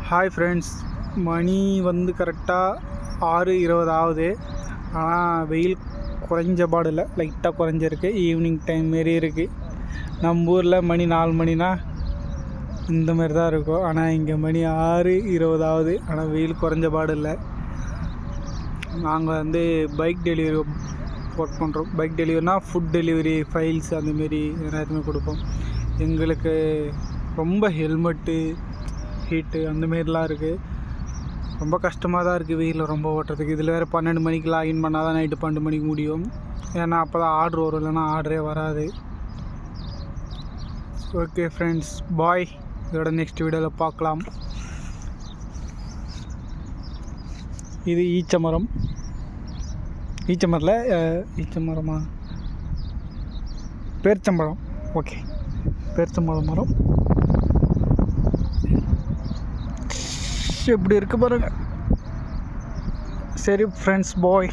Hi friends, மணி வந்து கரெக்டாக 6:20 ஆகுது. ஆனால் வெயில் குறைஞ்ச பாடு இல்லை, லைட்டாக குறைஞ்சிருக்கு. ஈவினிங் டைம் மாரி இருக்குது. நம்ம ஊரில் மணி 4 மணினா இந்த மாதிரி தான் இருக்கும். ஆனால் இங்கே மணி 6:20 ஆகுது. ஆனால் வெயில் குறைஞ்ச பாடு இல்லை. நாங்கள் வந்து பைக் டெலிவரி ஒர்க் பண்ணுறோம். பைக் டெலிவரினா ஃபுட் டெலிவரி, ஃபைல்ஸ் அந்தமாரி எல்லாத்துமே கொடுப்போம். எங்களுக்கு ரொம்ப ஹெல்மெட்டு, ஹீட்டு அந்தமாரிலாம் இருக்குது. ரொம்ப கஷ்டமாக தான் இருக்குது வெயிலில் ரொம்ப ஓட்டுறதுக்கு. இதில் வேறு 12 மணிக்கு லாகின் பண்ணால் தான் நைட்டு 12 மணிக்கு முடியும். ஏன்னா அப்போ தான் ஆர்டர் வரும், இல்லைன்னா ஆர்டரே வராது. ஓகே ஃப்ரெண்ட்ஸ், பாய். இதோட நெக்ஸ்ட் வீடியோவில் பார்க்கலாம். இது ஈச்சமரம். ஈச்சமரமா, பேரிச்சம்பழம். ஓகே, பேரிச்சம்பழம் மரம் எப்படி இருக்குது பாருங்கள். சரி ஃப்ரெண்ட்ஸ், பாய்.